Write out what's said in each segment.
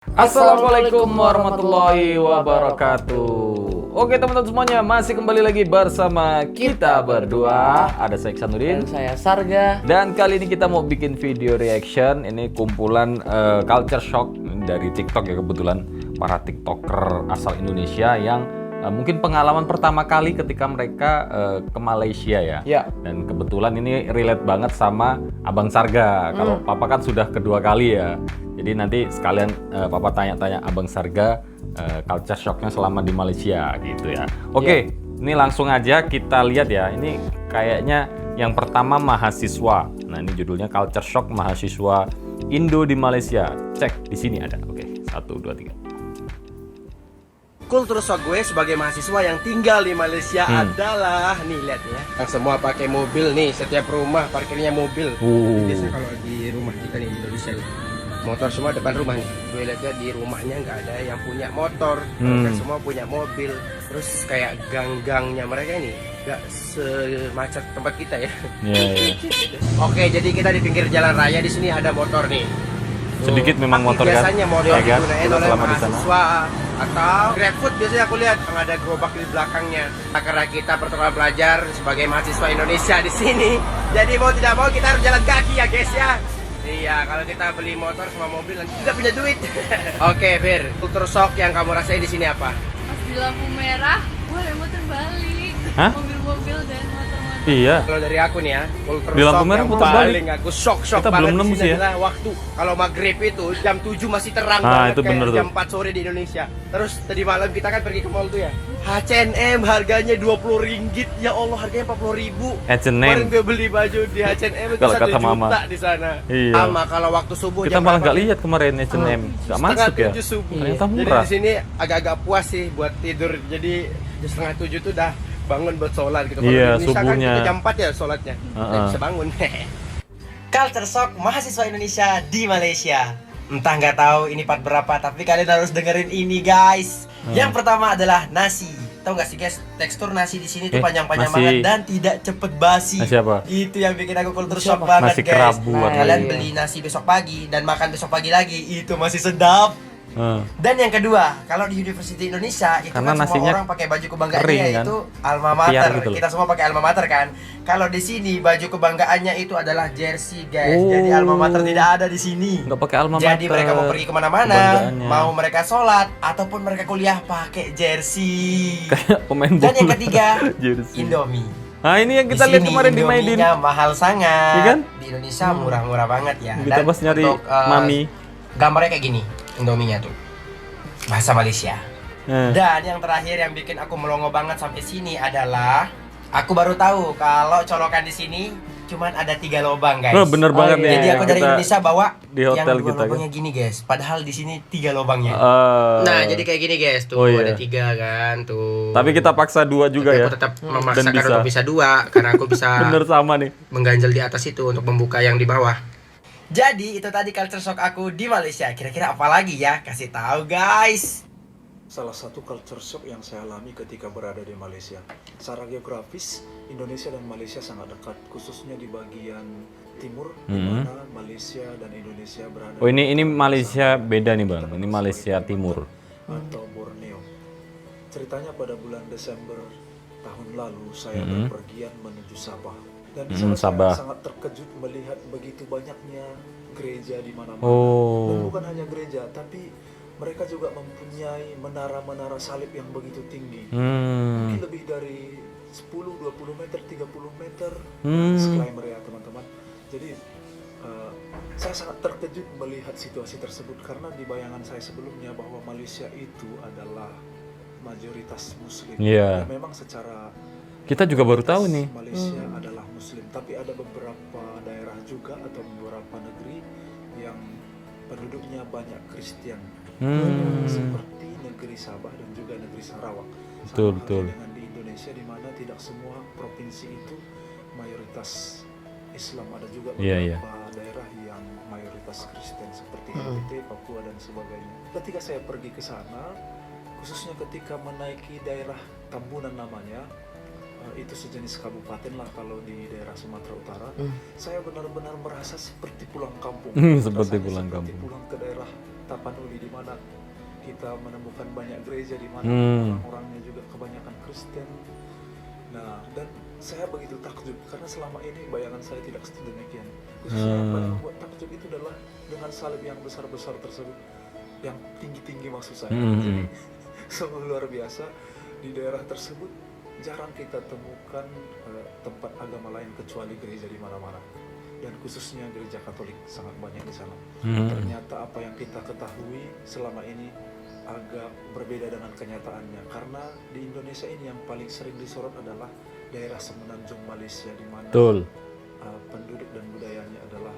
Assalamualaikum warahmatullahi wabarakatuh. Oke teman-teman semuanya, masih kembali lagi bersama kita berdua. Ada saya Iksanuddin Dan saya Sarga. dan kali ini kita mau bikin video reaction. Ini kumpulan culture shock dari TikTok ya, kebetulan para TikToker asal Indonesia yang mungkin pengalaman pertama kali ketika mereka ke Malaysia ya. Ya. Dan kebetulan ini relate banget sama Abang Sarga. Kalau Papa kan sudah kedua kali ya. Jadi nanti sekalian Papa tanya-tanya Abang Sarga culture shocknya selama di Malaysia gitu ya. Oke, ini langsung aja kita lihat ya. Ini kayaknya yang pertama mahasiswa. Nah ini judulnya culture shock mahasiswa Indo di Malaysia. Cek di sini ada. Oke, 1, 2, 3. Kultur shock gue sebagai mahasiswa yang tinggal di Malaysia adalah nih lihat ya, yang semua pakai mobil nih, setiap rumah parkirnya mobil. Biasanya kalau di rumah kita nih di Indonesia nih, motor semua depan rumah nih. Gue lihatnya di rumahnya nggak ada yang punya motor, mereka semua punya mobil. Terus kayak gang-gangnya mereka ini nggak semacet tempat kita ya. Iya. Oke, jadi kita di pinggir jalan raya, di sini ada motor nih. Sedikit memang motor kan. Biasanya motor Ya kan? digunakan Kita oleh selama di sana. mahasiswa atau GrabFood, biasanya aku lihat yang ada gerobak di belakangnya. Nah, karena kita pertukaran pelajar sebagai mahasiswa Indonesia di sini, jadi mau tidak mau kita harus jalan kaki ya guys ya. Iya, kalau kita beli motor sama mobil nanti nggak punya duit. Oke, Fir, kultur shock yang kamu rasain di sini apa? Pas di lampu merah, boleh muter balik. Hah? Mobil-mobil dan motor-motor. Iya. Kalau dari aku nih ya, kultur Di lampu shock merah yang putar balik. paling aku shock Kita banget belum di nembus sini ya. adalah waktu. Kalau maghrib itu jam 7 masih terang Ah, banget itu kayak bener tuh. jam 4 sore di Indonesia. Terus tadi malam kita kan pergi ke mall tuh ya. H&M harganya 20 ringgit. Ya Allah, harganya 40.000. H&M. Kemarin gue beli baju di H&M itu Kalau 1 kata Mama. juta di sana. Iya. Sama kalau waktu subuh Kita jam malah berapa nggak nih? lihat kemarin H&M. Nggak Setengah masuk ya. 7 subuh. Ternyata Jadi murah. di sini agak-agak puas sih buat tidur. Jadi setengah 7 tuh udah bangun buat sholat gitu. Kalau Iya, di Indonesia kan subuhnya. kita jam 4 ya sholatnya. Nggak bisa bangun. Culture shock mahasiswa Indonesia di Malaysia. Entah nggak tahu ini part berapa, tapi kalian harus dengerin ini guys. Yang pertama adalah nasi. Tahu nggak sih guys, tekstur nasi di sini tuh panjang-panjang nasi. banget dan tidak cepet basi. Nasi apa? Itu yang bikin aku culture shock banget Nasi guys. kerabu Nah, atau kalian iya. beli nasi besok pagi dan makan besok pagi lagi, itu masih sedap. Dan yang kedua, kalau di University Indonesia itu Karena kan semua nasinya orang pakai baju kebanggaannya kering, kan? yaitu alma Piar mater. gitu loh. Kita semua pakai alma mater kan. Kalau di sini baju kebanggaannya itu adalah jersey guys. Oh. Jadi alma mater tidak ada di sini. Nggak pakai alma Jadi mater. mereka mau pergi kemana-mana, Kebanggaannya. mau mereka sholat ataupun mereka kuliah pakai jersey. Kayak pemain bola. Dan yang ketiga, Jersey. Indomie. Nah ini yang kita Di lihat sini kemarin di Maidin. Indominya mahal sangat. Iya kan? Di Indonesia murah-murah banget ya. Kita pas nyari Mami. Gambarnya kayak gini, Indominya tuh. Bahasa Malaysia. Nah. Dan yang terakhir yang bikin aku melongo banget sampai sini adalah aku baru tahu kalau colokan di sini cuman ada 3 lubang guys. Oh, bener banget iya. nih. Jadi aku dari Kita Indonesia bawa di hotel yang 2 kita, lubangnya gini guys. Padahal di sini 3 lubangnya. Eh, Nah, jadi kayak gini guys, tuh Oh, iya. ada 3 kan, tuh. Tapi kita paksa 2 juga Tapi ya. aku tetap Dan memaksakan bisa. untuk bisa 2 karena aku bisa Bener sama nih. mengganjal di atas itu untuk membuka yang di bawah. Jadi itu tadi culture shock aku di Malaysia. Kira-kira apa lagi ya? Kasih tahu guys. Salah satu culture shock yang saya alami ketika berada di Malaysia. Secara geografis, Indonesia dan Malaysia sangat dekat, khususnya di bagian timur, di mana Malaysia dan Indonesia berada. Oh ini di Malaysia sama, beda nih bang. kita Ini kenal Malaysia sebagai Timur. atau Borneo. Ceritanya pada bulan Desember tahun lalu saya berpergian menuju Sabah. Dan di sana Sabah. saya sangat terkejut melihat begitu banyaknya gereja di mana-mana. Oh. Dan bukan hanya gereja, tapi mereka juga mempunyai menara-menara salib yang begitu tinggi. Mungkin lebih dari 10, 20 meter, 30 meter disclaimer ya teman-teman. Jadi saya sangat terkejut melihat situasi tersebut karena di bayangan saya sebelumnya bahwa Malaysia itu adalah mayoritas Muslim. Iya. Ya, memang secara Kita juga baru tahu nih. Malaysia adalah Muslim, tapi ada beberapa daerah juga atau beberapa negeri yang penduduknya banyak Kristen. Seperti negeri Sabah dan juga negeri Sarawak. Betul, Sama betul. halnya dengan di Indonesia di mana tidak semua provinsi itu mayoritas Islam, ada juga beberapa Iya, iya. daerah yang mayoritas Kristen seperti NTT, Papua dan sebagainya. Ketika saya pergi ke sana, khususnya ketika menaiki daerah Tambunan namanya, itu sejenis kabupaten lah kalau di daerah Sumatera Utara. Saya benar-benar merasa seperti pulang kampung. Seperti Rasanya pulang seperti kampung. pulang ke daerah Tapanuli, di mana kita menemukan banyak gereja di mana orang-orangnya juga kebanyakan Kristen. Nah, dan saya begitu takjub karena selama ini bayangan saya tidak sedemikian. Khususnya yang paling membuat takjub itu adalah dengan salib yang besar-besar tersebut, yang tinggi-tinggi maksud saya. Jadi sungguh luar biasa. Di daerah tersebut jarang kita temukan tempat agama lain kecuali gereja di mana-mana. Dan khususnya gereja Katolik sangat banyak di sana. Ternyata apa yang kita ketahui selama ini agak berbeda dengan kenyataannya, karena di Indonesia ini yang paling sering disorot adalah daerah semenanjung Malaysia, di mana penduduk dan budayanya adalah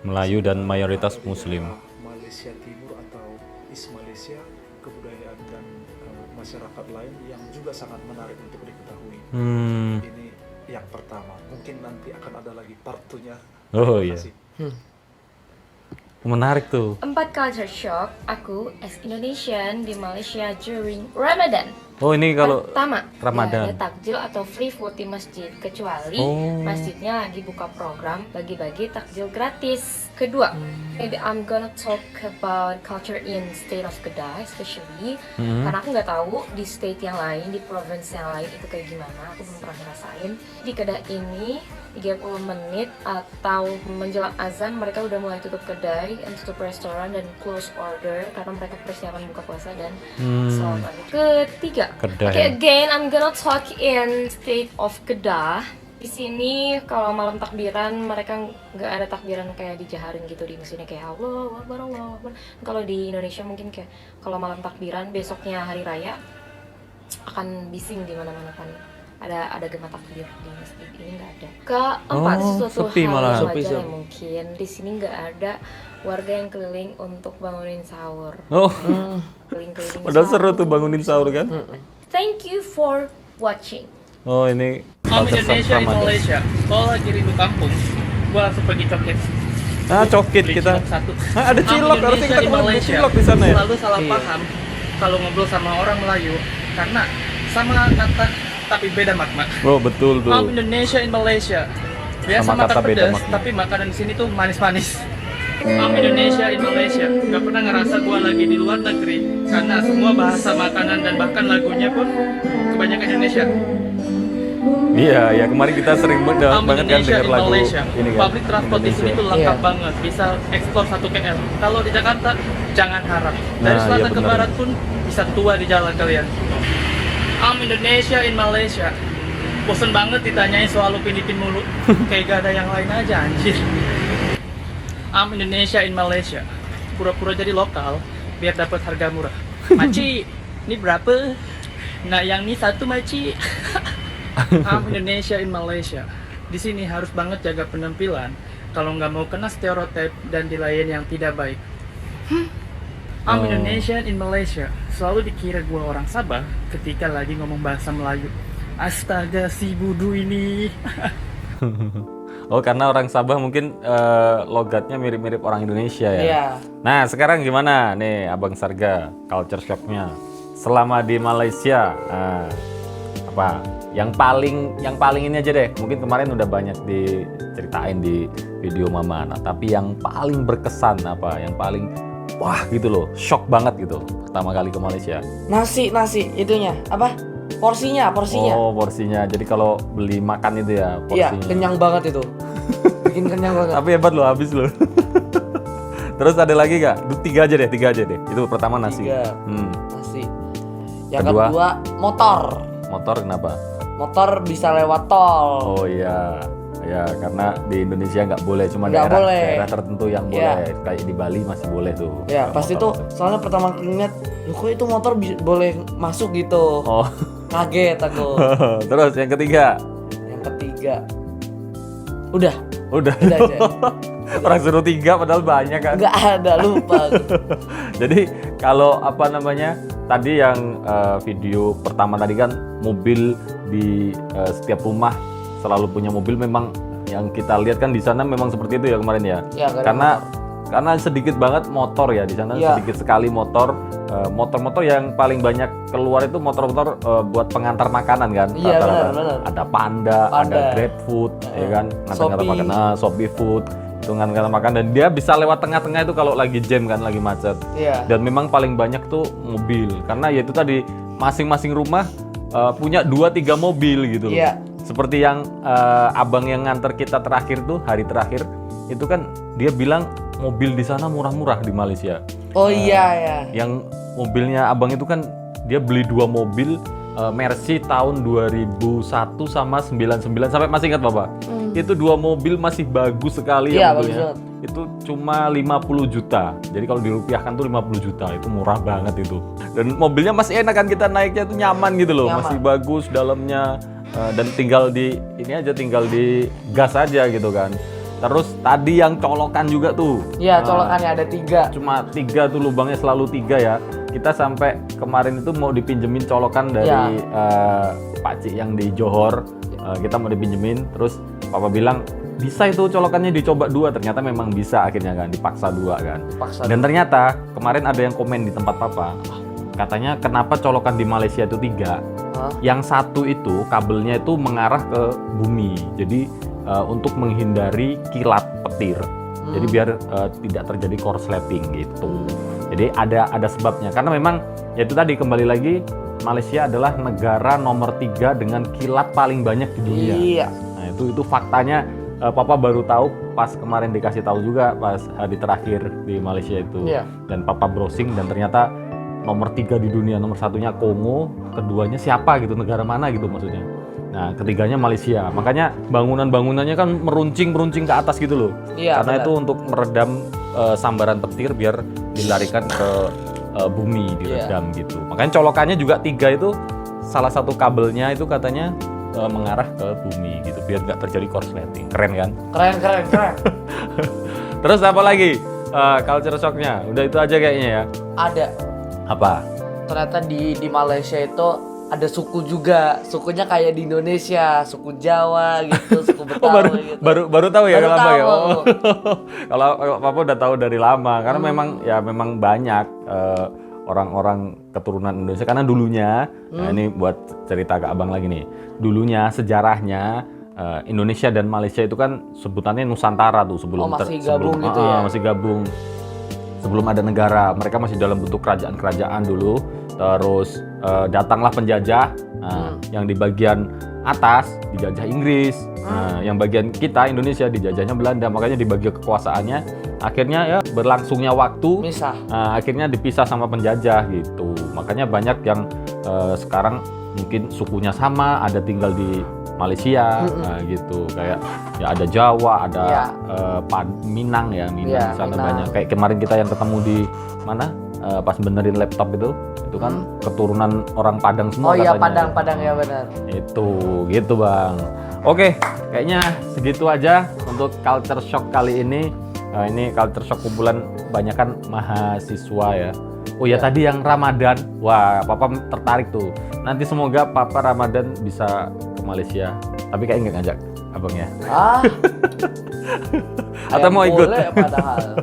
Melayu dan mayoritas Muslim. Malaysia Timur atau East Malaysia, kebudayaan dan masyarakat lain yang juga sangat menarik untuk diketahui. Ini yang pertama, mungkin nanti akan ada lagi part 2-nya. Oh iya. Menarik tuh. 4 culture shock aku as Indonesian di Malaysia during Ramadan. Oh ini kalau Pertama, Ramadan. ada takjil atau free food di masjid, kecuali masjidnya lagi buka program bagi-bagi takjil gratis. Kedua, maybe I'm gonna talk about culture in state of Kedah especially, karena aku nggak tahu di state yang lain, di provinsi yang lain itu kayak gimana, aku belum pernah ngerasain. Di Kedah ini 30 menit atau menjelang azan mereka udah mulai tutup kedai dan tutup restoran dan close order karena mereka persiapan buka puasa dan sholat maghrib. Ketiga, Kedah. okay, again I'm gonna talk in state of Kedah. Di sini kalau malam takbiran mereka nggak ada takbiran kayak dijaharin gitu di masjidnya kayak Allah Akbar Allah Akbar. Kalau di Indonesia mungkin kayak kalau malam takbiran besoknya hari raya akan bising di mana-mana kan. Ada gema takbir di masjid, ini nggak ada. Keempat, sesuatu sepi hal malah. wajar yang mungkin di sini nggak ada warga yang keliling untuk bangunin sahur. Keliling-keliling. Padahal seru tuh bangunin sahur kan? Thank you for watching. Oh ini Indonesia di Malaysia. Kalau lagi rindu kampung, gua langsung pergi coket. Cokit Beli kita. cilok satu. Ada cilok, harusnya kita ketemu beli cilok di sana ya. Selalu salah paham kalau ngobrol sama orang Melayu karena sama kata tapi beda makna. Oh betul tuh. Indonesia in Malaysia. Biasa Sama kata makan beda pedas, makna. tapi makanan di sini tuh manis-manis. Indonesia in Malaysia. Gak pernah ngerasa gua lagi di luar negeri karena semua bahasa makanan dan bahkan lagunya pun kebanyakan Indonesia. Iya, ya kemarin kita sering banget kan Indonesia denger in lagu Malaysia. ini kan. Public transport di sini tuh lengkap banget, bisa explore 1 KL. Kalau di Jakarta jangan harap. Dari Nah, selatan iya ke benar. barat pun bisa tua di jalan kalian. Indonesia in Malaysia. Bosen banget ditanyain soal Upin Ipin mulu. Kayak gak ada yang lain aja anjir. Indonesia in Malaysia. Pura-pura jadi lokal biar dapat harga murah. Maci, ini berapa? Nah, yang ini satu Maci. Indonesia in Malaysia. Di sini harus banget jaga penampilan kalau nggak mau kena stereotip dan dilayan yang tidak baik. Indonesian in Malaysia. Selalu dikira gue orang Sabah ketika lagi ngomong bahasa Melayu. Astaga si budu ini. Oh karena orang Sabah mungkin logatnya mirip-mirip orang Indonesia ya. Iya. Nah sekarang gimana nih Abang Sarga culture shocknya selama di Malaysia? Nah, apa? Yang paling ini aja deh. Mungkin kemarin udah banyak diceritain di video Mama. Nah tapi yang paling berkesan apa? Yang paling wah gitu loh, shock banget gitu pertama kali ke Malaysia. Nasi itunya apa? Porsinya. Oh porsinya. Jadi kalau beli makan itu ya Iya, porsinya. kenyang banget itu. Bikin kenyang banget. Tapi hebat loh, habis loh. Terus ada lagi gak? Tiga aja deh. Itu pertama nasi. 3. Nasi. Yang Kedua? kedua motor. Motor kenapa? Motor bisa lewat tol. Oh iya. Ya karena di Indonesia nggak boleh, cuma Nggak boleh. daerah tertentu yang boleh. Iya. Kayak di Bali masih boleh tuh. Ya, pas motor. itu soalnya pertama kali ngeliat, loh kok itu motor boleh masuk gitu. Oh. Kaget aku. Terus yang ketiga? Yang ketiga. Udah aja. Orang suruh 3 padahal banyak kan. Nggak ada, lupa aku. Jadi kalau apa namanya tadi yang video pertama tadi kan mobil di setiap rumah selalu punya mobil, memang yang kita lihat kan di sana memang seperti itu ya kemarin ya. Ya, karena sedikit banget motor ya di sana, Ya. sedikit sekali motor. Motor-motor yang paling banyak keluar itu motor-motor buat pengantar makanan kan. Iya, Rata-rata. benar. Ada Panda, ada GrabFood, ya kan, ngantar-ngantar Shopee. makanan, Shopee Food. hitungan kata makan, dan dia bisa lewat tengah-tengah itu kalau lagi jam kan, lagi macet. Iya. Dan memang paling banyak tuh mobil, karena ya itu tadi masing-masing rumah punya 2-3 mobil gitu loh. Iya. Seperti yang abang yang nganter kita terakhir tuh, hari terakhir itu kan dia bilang mobil di sana murah-murah di Malaysia. Oh iya ya. Yang mobilnya abang itu kan dia beli 2 mobil Mercy tahun 2001 sama 99, sampai masih ingat Bapak? Itu 2 mobil masih bagus sekali Iya, ya mobilnya. bagus banget. Itu cuma 50 juta. Jadi kalau dirupiahkan tuh 50 juta, itu murah banget itu. Dan mobilnya masih enak kan, kita naiknya tuh nyaman gitu loh, Nyaman. masih bagus dalamnya, dan tinggal di gas aja gitu kan. Terus tadi yang colokan juga tuh. Iya, colokannya ada 3. Cuma 3 tuh, lubangnya selalu 3 ya. Kita sampai kemarin itu mau dipinjemin colokan dari Pak Cik yang di Johor. Kita mau dipinjemin, terus Papa bilang bisa itu colokannya dicoba 2. Ternyata memang bisa akhirnya kan, dipaksa 2 kan. Dan ternyata kemarin ada yang komen di tempat Papa, katanya kenapa colokan di Malaysia itu 3? Yang satu itu kabelnya itu mengarah ke bumi. Jadi untuk menghindari kilat petir. Jadi biar tidak terjadi korsleting gitu. Jadi ada sebabnya. Karena memang ya itu tadi, kembali lagi, Malaysia adalah negara nomor 3 dengan kilat paling banyak di dunia. Iya. Nah itu faktanya. Papa baru tahu pas kemarin dikasih tahu juga pas hari terakhir di Malaysia itu. Iya. Dan Papa browsing dan ternyata nomor 3 di dunia, nomor 1-nya Kongo, keduanya siapa gitu, negara mana gitu maksudnya. Nah, ketiganya Malaysia. Makanya bangunan-bangunannya kan meruncing ke atas gitu loh. Iya, Karena benar. itu untuk meredam sambaran petir biar dilarikan ke bumi, diredam gitu. Makanya colokannya juga 3 itu, salah satu kabelnya itu katanya mengarah ke bumi gitu biar nggak terjadi korsleting. Keren kan? Keren. Terus apa lagi? Culture shocknya udah itu aja kayaknya ya. Ada. Apa? Ternyata di Malaysia itu ada suku juga. Sukunya kayak di Indonesia, suku Jawa gitu, suku Betawi gitu. baru tahu ya Baru kalau Abang ya. tahu. Oh. Kalau Papa udah tahu dari lama, karena memang banyak orang-orang keturunan Indonesia, karena dulunya nah ini buat cerita ke Abang lagi nih. Dulunya sejarahnya Indonesia dan Malaysia itu kan sebutannya Nusantara tuh sebelum masih gabung gitu ya? Masih gabung. Sebelum ada negara, mereka masih dalam bentuk kerajaan-kerajaan dulu. Terus datanglah penjajah, yang di bagian atas dijajah Inggris, yang bagian kita Indonesia dijajahnya Belanda. Makanya dibagi kekuasaannya, akhirnya ya berlangsungnya waktu, Misah. akhirnya dipisah sama penjajah gitu. Makanya banyak yang sekarang mungkin sukunya sama, ada tinggal di Malaysia, gitu. Kayak ya ada Jawa, ada Minang ya, Minang di sana Minang. banyak. Kayak kemarin kita yang ketemu di mana, pas benerin laptop itu kan keturunan orang Padang semua Oh iya, katanya. Padang ya benar. Itu gitu Bang. Oke, kayaknya segitu aja untuk culture shock kali ini. Ini culture shock kumpulan kebanyakan mahasiswa ya. Oh ya, tadi yang Ramadan, wah Papa tertarik tuh. Nanti semoga Papa Ramadan bisa ke Malaysia. Tapi kayak nggak ngajak Abang ya. Atau mau ikut? Boleh padahal.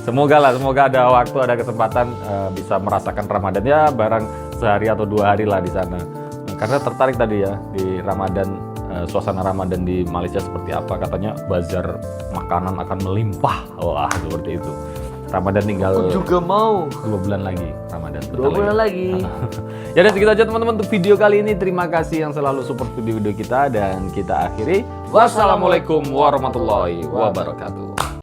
Semoga ada waktu, ada kesempatan bisa merasakan Ramadan ya, barang sehari atau 2 hari lah di sana. Karena tertarik tadi ya di Ramadan, suasana Ramadan di Malaysia seperti apa. Katanya bazar makanan akan melimpah. Wah, seperti itu. Ramadan tinggal Aku juga mau. 2 bulan lagi Ramadan. 2 bulan lagi. Ya udah segitu aja teman-teman untuk video kali ini. Terima kasih yang selalu support video-video kita, dan kita akhiri. Wassalamualaikum warahmatullahi wabarakatuh.